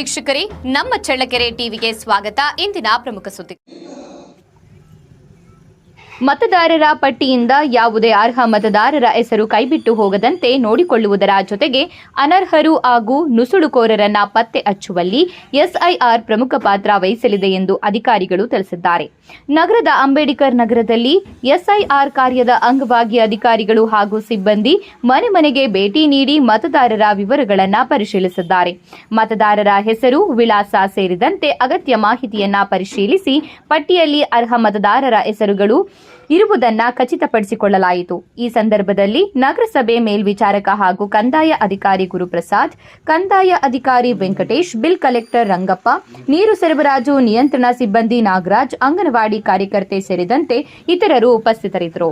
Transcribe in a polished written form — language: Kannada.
ವೀಕ್ಷಕರೇ, ನಮ್ಮ ಚಳ್ಳಕೆರೆ ಟಿವಿಗೆ ಸ್ವಾಗತ. ಇಂದಿನ ಪ್ರಮುಖ ಸುದ್ದಿ. ಮತದಾರರ ಪಟ್ಟಿಯಿಂದ ಯಾವುದೇ ಅರ್ಹ ಮತದಾರರ ಹೆಸರು ಕೈಬಿಟ್ಟು ಹೋಗದಂತೆ ನೋಡಿಕೊಳ್ಳುವುದರ ಜೊತೆಗೆ ಅನರ್ಹರು ಹಾಗೂ ನುಸುಳುಕೋರರನ್ನ ಪತ್ತೆ ಹಚ್ಚುವಲ್ಲಿ ಎಸ್ಐಆರ್ ಪ್ರಮುಖ ಪಾತ್ರ ವಹಿಸಲಿದೆ ಎಂದು ಅಧಿಕಾರಿಗಳು ತಿಳಿಸಿದ್ದಾರೆ. ನಗರದ ಅಂಬೇಡ್ಕರ್ ನಗರದಲ್ಲಿ ಎಸ್ಐಆರ್ ಕಾರ್ಯದ ಅಂಗವಾಗಿ ಅಧಿಕಾರಿಗಳು ಹಾಗೂ ಸಿಬ್ಬಂದಿ ಮನೆ ಮನೆಗೆ ಭೇಟಿ ನೀಡಿ ಮತದಾರರ ವಿವರಗಳನ್ನು ಪರಿಶೀಲಿಸಿದ್ದಾರೆ. ಮತದಾರರ ಹೆಸರು, ವಿಳಾಸ ಸೇರಿದಂತೆ ಅಗತ್ಯ ಮಾಹಿತಿಯನ್ನ ಪರಿಶೀಲಿಸಿ ಪಟ್ಟಿಯಲ್ಲಿ ಅರ್ಹ ಮತದಾರರ ಹೆಸರುಗಳು ಇರುವುದನ್ನು ಖಚಿತಪಡಿಸಿಕೊಳ್ಳಲಾಯಿತು. ಈ ಸಂದರ್ಭದಲ್ಲಿ ನಗರಸಭೆ ಮೇಲ್ವಿಚಾರಕ ಹಾಗೂ ಕಂದಾಯ ಅಧಿಕಾರಿ ಗುರುಪ್ರಸಾದ್, ಕಂದಾಯ ಅಧಿಕಾರಿ ವೆಂಕಟೇಶ್, ಬಿಲ್ ಕಲೆಕ್ಟರ್ ರಂಗಪ್ಪ, ನೀರು ಸರಬರಾಜು ನಿಯಂತ್ರಣ ಸಿಬ್ಬಂದಿ ನಾಗರಾಜ್, ಅಂಗನವಾಡಿ ಕಾರ್ಯಕರ್ತೆ ಸೇರಿದಂತೆ ಇತರರು ಉಪಸ್ಥಿತರಿದ್ದರು.